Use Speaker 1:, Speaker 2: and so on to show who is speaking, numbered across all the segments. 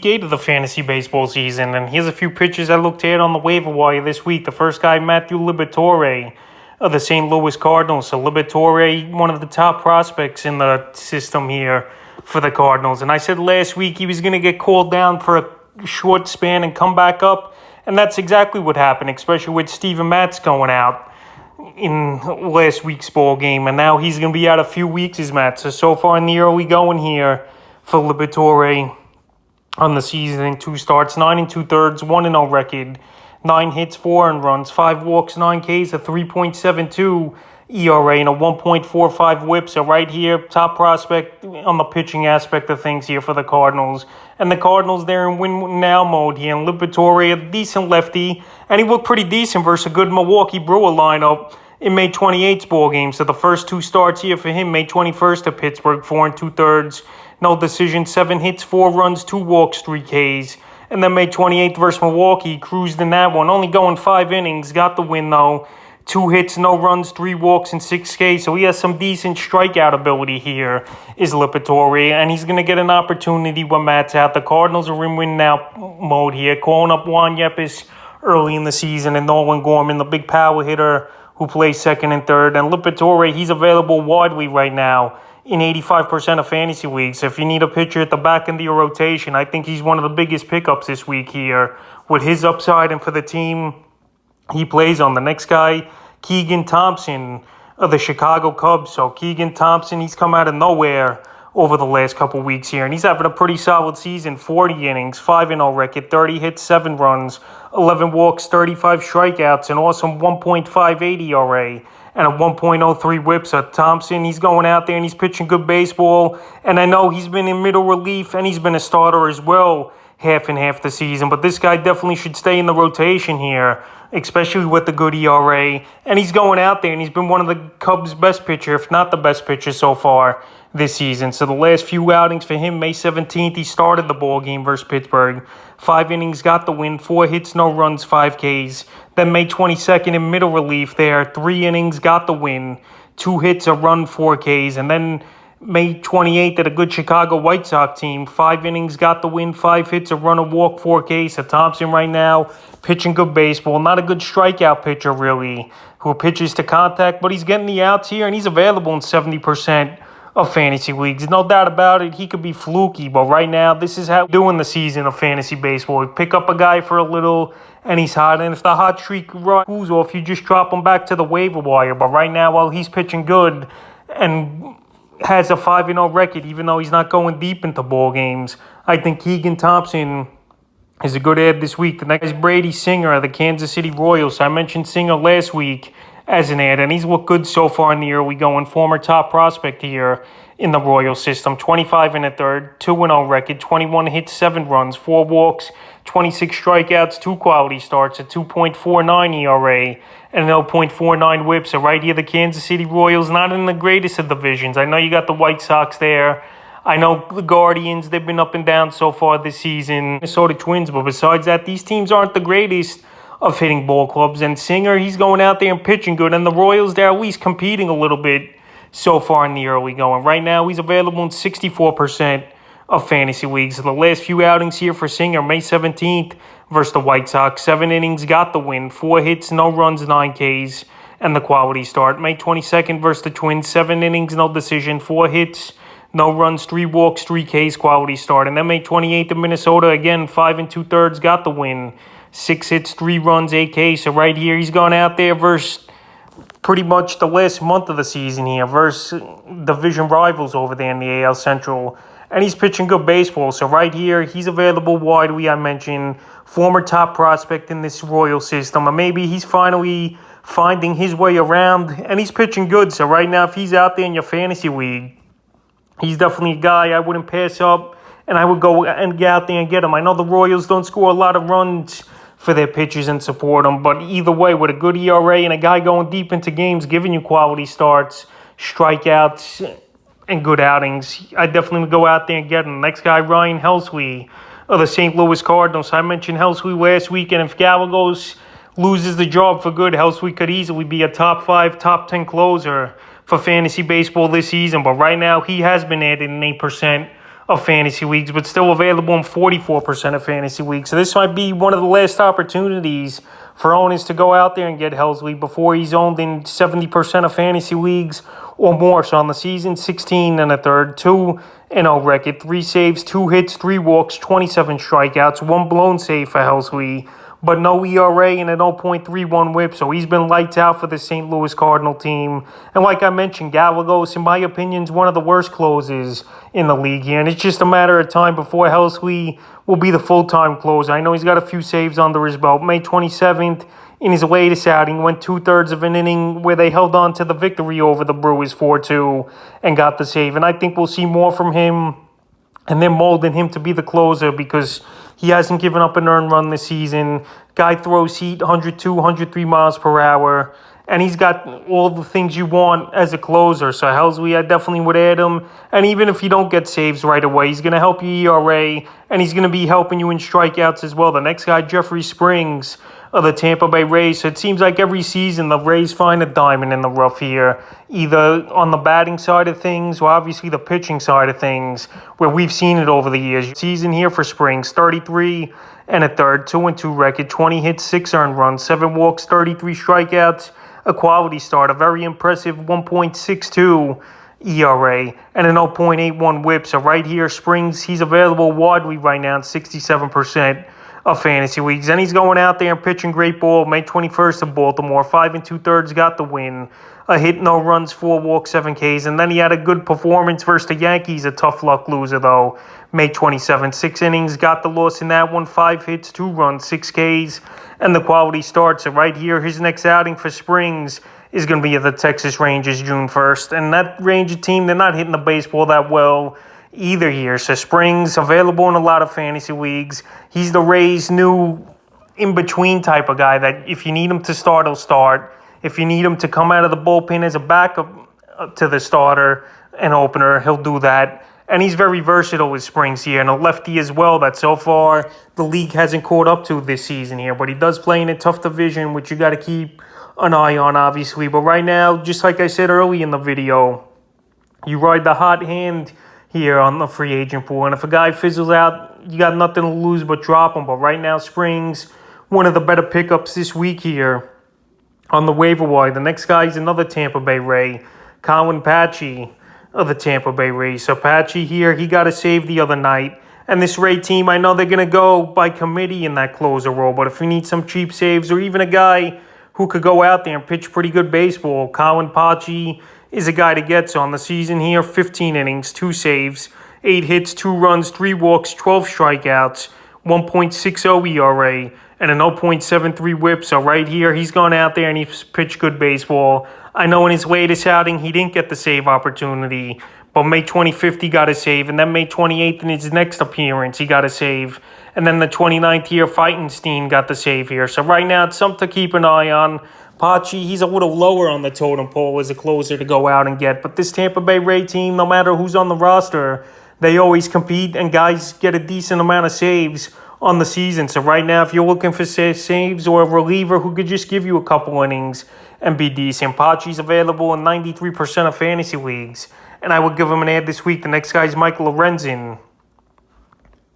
Speaker 1: week 8 of the fantasy baseball season, and here's a few pitchers I looked at on the waiver wire this week. The first guy, Matthew Liberatore of the St. Louis Cardinals. So Liberatore, one of the top prospects in the system here for the Cardinals. And I said last week he was going to get called down for a short span and come back up, and that's exactly what happened, especially with Steven Matz going out in last week's ball game, and now he's going to be out a few weeks as Matz. So far in the early going here for Liberatore on the season in 2 starts, 9 2/3, 1-0 record, 9 hits, 4 earned runs, 5 walks, 9 Ks, a 3.72 ERA, and a 1.45 whip. So right here, top prospect on the pitching aspect of things here for the Cardinals. And the Cardinals, they're in win-now mode here. And Liberatore, a decent lefty, and he looked pretty decent versus a good Milwaukee Brewer lineup in May 28th's ball game. So the first 2 starts here for him, May 21st at Pittsburgh, 4 2/3, no decision, 7 hits, 4 runs, 2 walks, 3 Ks. And then May 28th versus Milwaukee, cruised in that one, only going 5 innings, got the win though. 2 hits, no runs, 3 walks, and 6 Ks. So he has some decent strikeout ability here, is Liberatore, and he's going to get an opportunity when Matt's out. The Cardinals are in win-now mode here, calling up Juan Yepes early in the season, and Nolan Gorman, the big power hitter who plays second and third. And Liberatore, he's available widely right now in 85% of fantasy leagues. If you need a pitcher at the back end of your rotation, I think he's one of the biggest pickups this week here with his upside and for the team he plays on. The next guy, Keegan Thompson of the Chicago Cubs. So Keegan Thompson, he's come out of nowhere over the last couple weeks here, and he's having a pretty solid season. 40 innings, 5-0 record, 30 hits, 7 runs, 11 walks, 35 strikeouts, an awesome 1.58 ERA and a 1.03 whip. So Thompson, he's going out there and he's pitching good baseball, and I know he's been in middle relief and he's been a starter as well half and half the season, but this guy definitely should stay in the rotation here, especially with the good ERA. And he's going out there and he's been one of the Cubs' best pitcher, if not the best pitcher so far this season. So the last few outings for him, May 17th, he started the ball game versus Pittsburgh. 5 innings, got the win, 4 hits, no runs, 5 Ks. Then May 22nd in middle relief there, 3 innings, got the win, 2 hits, a run, 4 Ks. And then May 28th at a good Chicago White Sox team, 5 innings, got the win, 5 hits, a run, a walk, 4 Ks. So Thompson right now pitching good baseball. Not a good strikeout pitcher really, who pitches to contact, but he's getting the outs here, and he's available in 70% of fantasy leagues. No doubt about it, he could be fluky, but right now, this is how we're doing the season of fantasy baseball. We pick up a guy for a little, and he's hot, and if the hot streak goes off, you just drop him back to the waiver wire. But right now, while he's pitching good and has a 5-0 record, even though he's not going deep into ball games, I think Keegan Thompson is a good ad this week. The next is Brady Singer of the Kansas City Royals. I mentioned Singer last week as an ad, and he's looked good so far in the early going. Former top prospect here in the Royals system. 25 1/3, 2-0 record, 21 hits, 7 runs, 4 walks, 26 strikeouts, 2 quality starts, a 2.49 ERA, and an 0.49 whip. So right here, the Kansas City Royals, not in the greatest of divisions. I know you got the White Sox there. I know the Guardians, they've been up and down so far this season. Minnesota Twins, but besides that, these teams aren't the greatest of hitting ball clubs. And Singer, he's going out there and pitching good. And the Royals, they're at least competing a little bit so far in the early going. Right now, he's available in 64% of fantasy leagues. So the last few outings here for Singer, May 17th versus the White Sox. 7 innings, got the win. 4 hits, no runs, 9 Ks, and the quality start. May 22nd versus the Twins. 7 innings, no decision. 4 hits, no runs, 3 walks, 3 Ks, quality start. And then May 28th in Minnesota, again, 5 2/3, got the win. 6 hits, 3 runs, 8 Ks. So right here, he's gone out there versus pretty much the last month of the season here versus division rivals over there in the AL Central. And he's pitching good baseball. So right here, he's available widely, I mentioned. Former top prospect in this Royal system. And maybe he's finally finding his way around, and he's pitching good. So right now, if he's out there in your fantasy league, he's definitely a guy I wouldn't pass up, and I would go and get out there and get him. I know the Royals don't score a lot of runs for their pitchers and support them, but either way, with a good ERA and a guy going deep into games, giving you quality starts, strikeouts, and good outings, I definitely would go out there and get him. Next guy, Ryan Halsey of the St. Louis Cardinals. I mentioned Halsey last week, and if Gallegos loses the job for good, Halsey could easily be a top 5, top 10 closer for fantasy baseball this season. But right now, he has been added in 8% of fantasy leagues, but still available in 44% of fantasy leagues. So this might be one of the last opportunities for owners to go out there and get Halsey before he's owned in 70% of fantasy leagues or more. So on the season, 16 and a third, 2-0 record, 3 saves, 2 hits, 3 walks, 27 strikeouts, 1 blown save for Halsey, but no ERA and an 0.31 whip, so he's been lights out for the St. Louis Cardinal team. And like I mentioned, Gallegos, in my opinion, is one of the worst closers in the league here, and it's just a matter of time before Halsey will be the full-time closer. I know he's got a few saves under his belt. May 27th, in his latest outing, went 2/3 of an inning where they held on to the victory over the Brewers 4-2 and got the save. And I think we'll see more from him, and they're molding him to be the closer because he hasn't given up an earned run this season. Guy throws heat, 102, 103 miles per hour, and he's got all the things you want as a closer. So Halsey, I definitely would add him. And even if you don't get saves right away, he's going to help you ERA, and he's going to be helping you in strikeouts as well. The next guy, Jeffrey Springs of the Tampa Bay Rays. So it seems like every season the Rays find a diamond in the rough here, either on the batting side of things or obviously the pitching side of things, where we've seen it over the years. Season here for Springs, 33 and a third, 2-2 record, 20 hits, 6 earned runs, 7 walks, 33 strikeouts, a quality start, a very impressive 1.62 ERA, and an 0.81 whip. So right here, Springs, he's available widely right now at 67% of fantasy leagues. And he's going out there and pitching great ball. May 21st in Baltimore, 5 2/3, got the win. A hit, no runs, 4 walks, 7 Ks. And then he had a good performance versus the Yankees, a tough luck loser though. May 27th, 6 innings, got the loss in that one, 5 hits, 2 runs, 6 Ks, and the quality starts. So right here, his next outing for Springs is going to be at the Texas Rangers June 1st. And that Ranger team, they're not hitting the baseball that well either here. So Springs, available in a lot of fantasy leagues. He's the Rays' new in-between type of guy that if you need him to start, he'll start. If you need him to come out of the bullpen as a backup to the starter and opener, he'll do that. And he's very versatile with Springs here, and a lefty as well that so far the league hasn't caught up to this season here. But he does play in a tough division, which you got to keep an eye on, obviously. But right now, just like I said early in the video, you ride the hot hand here on the free agent pool. And if a guy fizzles out, you got nothing to lose but drop him. But right now, Springs, one of the better pickups this week here on the waiver wire. The next guy is another Tampa Bay Ray, Collin Poche of the Tampa Bay Rays. So Poche here, he got a save the other night. And this Ray team, I know they're going to go by committee in that closer role. But if you need some cheap saves or even a guy who could go out there and pitch pretty good baseball, Collin Poche is a guy to get. So on the season here, 15 innings, 2 saves, 8 hits, 2 runs, 3 walks, 12 strikeouts, 1.60 ERA, and a 0.73 whip. So right here, he's gone out there and he's pitched good baseball. I know in his latest outing, he didn't get the save opportunity, but May 25th, he got a save. And then May 28th, in his next appearance, he got a save. And then the 29th here, Feitenstein got the save here. So right now, it's something to keep an eye on. Poche, he's a little lower on the totem pole as a closer to go out and get. But this Tampa Bay Ray team, no matter who's on the roster, they always compete, and guys get a decent amount of saves on the season. So right now, if you're looking for saves or a reliever who could just give you a couple innings and be decent, Poche's available in 93% of fantasy leagues. And I would give him an ad this week. The next guy is Michael Lorenzen,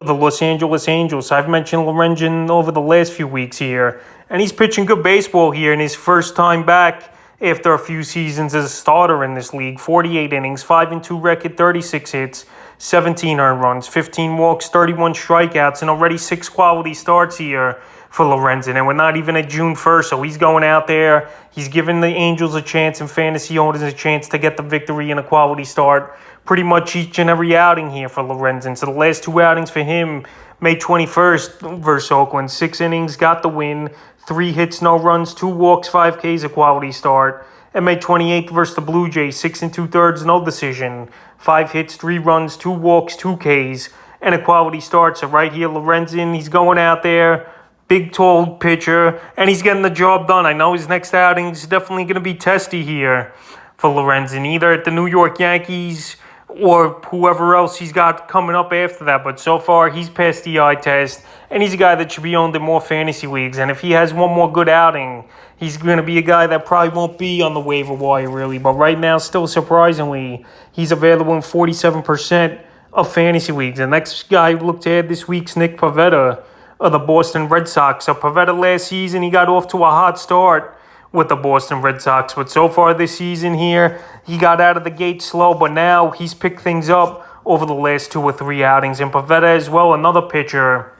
Speaker 1: the Los Angeles Angels. I've mentioned Lorenzen over the last few weeks here, and he's pitching good baseball here in his first time back after a few seasons as a starter in this league. 48 innings, 5-2 record, 36 hits, 17 earned runs, 15 walks, 31 strikeouts, and already 6 quality starts here for Lorenzen. And we're not even at June 1st, so he's going out there. He's giving the Angels a chance and fantasy owners a chance to get the victory and a quality start pretty much each and every outing here for Lorenzen. So the last 2 outings for him, May 21st versus Oakland, 6 innings, got the win, 3 hits, no runs, 2 walks, 5 Ks, a quality start. And May 28th versus the Blue Jays, 6 2/3, no decision, 5 hits, 3 runs, 2 walks, 2 Ks, and a quality start. So right here, Lorenzen, he's going out there, big, tall pitcher, and he's getting the job done. I know his next outing is definitely going to be testy here for Lorenzen, either at the New York Yankees or whoever else he's got coming up after that. But so far, he's passed the eye test, and he's a guy that should be owned in more fantasy leagues. And if he has one more good outing, he's going to be a guy that probably won't be on the waiver wire, really. But right now, still surprisingly, he's available in 47% of fantasy leagues. The next guy who looked at this week's Nick Pivetta of the Boston Red Sox. So Pivetta last season, he got off to a hot start with the Boston Red Sox. But so far this season here, he got out of the gate slow, but now he's picked things up over the last 2 or 3 outings. And Pivetta as well, another pitcher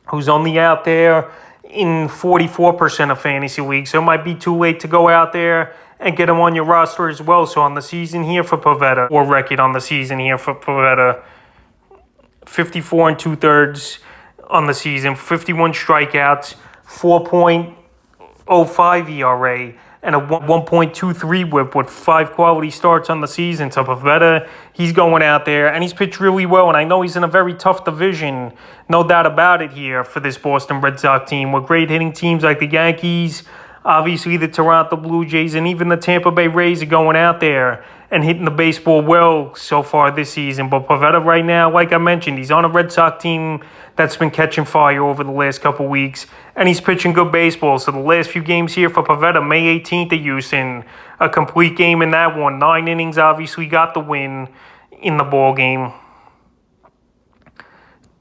Speaker 1: who's only out there in 44% of fantasy leagues. So it might be too late to go out there and get him on your roster as well. So on the season here for Pivetta, or record on the season here for Pivetta, 54 and 2/3 on the season, 51 strikeouts, 4.05 ERA, and a 1.23 whip with 5 quality starts on the season. So Pivetta, he's going out there, and he's pitched really well, and I know he's in a very tough division, no doubt about it here for this Boston Red Sox team, with great hitting teams like the Yankees, obviously the Toronto Blue Jays, and even the Tampa Bay Rays are going out there and hitting the baseball well so far this season. But Pivetta right now, like I mentioned, he's on a Red Sox team that's been catching fire over the last couple weeks, and he's pitching good baseball. So the last few games here for Pivetta, May 18th at Houston, a complete game in that one. 9 innings, obviously got the win in the ball game.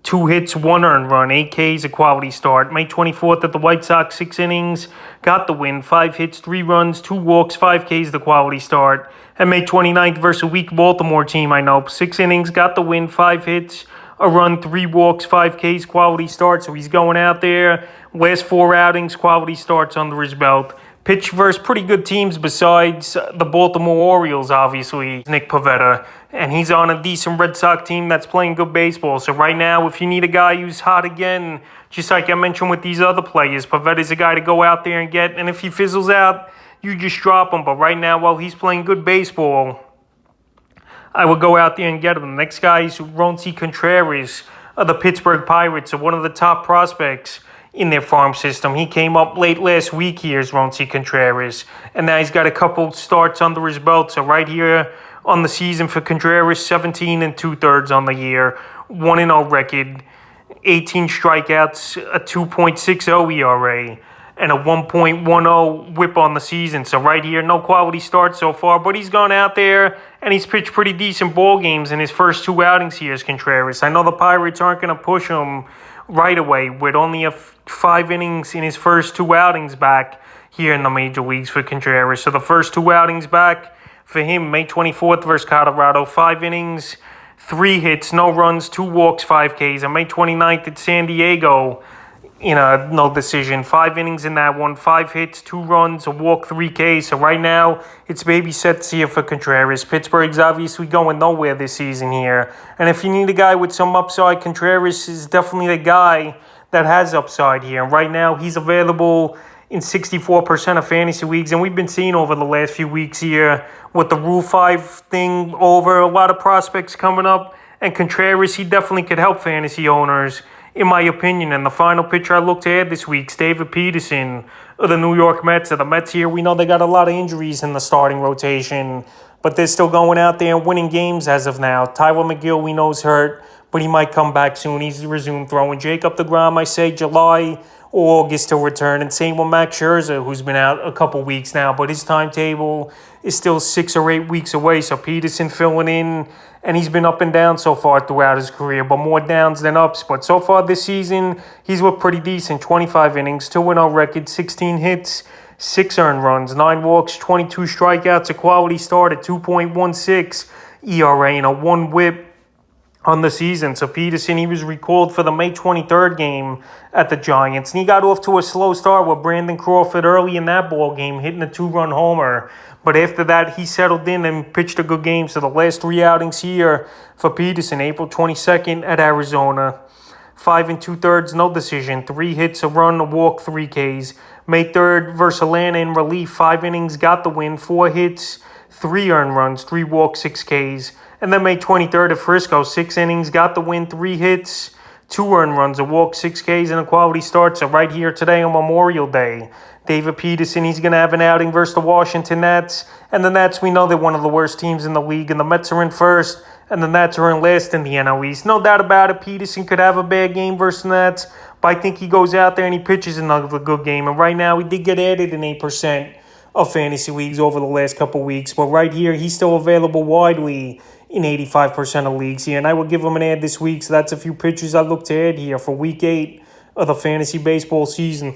Speaker 1: 2 hits, 1 earned run, 8 Ks, a quality start. May 24th at the White Sox, 6 innings, got the win. 5 hits, 3 runs, 2 walks, 5 Ks, the quality start. And May 29th versus a weak Baltimore team, I know. 6 innings, got the win, 5 hits, a run, 3 walks, 5 Ks, quality start. So he's going out there. Last 4 outings, quality starts under his belt. Pitch versus pretty good teams besides the Baltimore Orioles, obviously, Nick Pivetta. And he's on a decent Red Sox team that's playing good baseball. So right now, if you need a guy who's hot again, just like I mentioned with these other players, Pivetta's a guy to go out there and get. And if he fizzles out, you just drop him. But right now, while he's playing good baseball, I would go out there and get him. The next guy is Sergio Contreras of the Pittsburgh Pirates, so one of the top prospects in their farm system. He came up late last week here, Sergio Contreras, and now he's got a couple starts under his belt. So right here on the season for Contreras, 17 and 2/3 on the year, 1-0 record, 18 strikeouts, a 2.60 ERA, and a 1.10 whip on the season. So right here, no quality start so far, but he's gone out there and he's pitched pretty decent ball games in his first 2 outings here as Contreras. I know the Pirates aren't going to push him right away with only 5 innings in his first 2 outings back here in the major leagues for Contreras. So the first 2 outings back for him, May 24th versus Colorado, 5 innings, 3 hits, no runs, 2 walks, 5 Ks. And May 29th at San Diego, no decision. 5 innings in that one, 5 hits, 2 runs, a walk, 3 Ks. So right now, it's baby sets here for Contreras. Pittsburgh's obviously going nowhere this season here. And if you need a guy with some upside, Contreras is definitely the guy that has upside here. And right now, he's available in 64% of fantasy leagues. And we've been seeing over the last few weeks here with the Rule 5 thing over, a lot of prospects coming up. And Contreras, he definitely could help fantasy owners, in my opinion. And the final pitcher I looked at this week, David Peterson of the New York Mets. The Mets here, we know they got a lot of injuries in the starting rotation, but they're still going out there and winning games as of now. Tyler McGill, we know, is hurt, but he might come back soon. He's resumed throwing. Jacob deGrom, I say July or August to return. And same with Max Scherzer, who's been out a couple weeks now, but his timetable is still 6 or 8 weeks away. So Peterson filling in, and he's been up and down so far throughout his career, but more downs than ups. But so far this season, he's looked pretty decent. 25 innings, 2-0 record, 16 hits, 6 earned runs, 9 walks, 22 strikeouts, a quality start at 2.16 ERA, and a 1 whip on the season. So Peterson, he was recalled for the May 23rd game at the Giants, and he got off to a slow start with Brandon Crawford early in that ball game, hitting a 2-run homer. But after that, he settled in and pitched a good game. So the last 3 outings here for Peterson, April 22nd at Arizona, 5 and 2/3, no decision, 3 hits, a run, a walk, 3 Ks. May 3rd versus Atlanta in relief, 5 innings, got the win, 4 hits, 3 earned runs, 3 walks, 6 Ks. And then May 23rd at Frisco, 6 innings, got the win, 3 hits, 2 earned runs, a walk, 6 Ks, and a quality start. So right here today on Memorial Day, David Peterson, he's going to have an outing versus the Washington Nats. And the Nats, we know they're one of the worst teams in the league. And the Mets are in first, and the Nats are in last in the NL East. No doubt about it, Peterson could have a bad game versus the Nats, but I think he goes out there and he pitches another good game. And right now, he did get added in 8% of fantasy leagues over the last couple weeks. But right here, he's still available widely in 85% of leagues here, and I would give him an add this week. So that's a few pitchers I look to add here for Week 8 of the fantasy baseball season.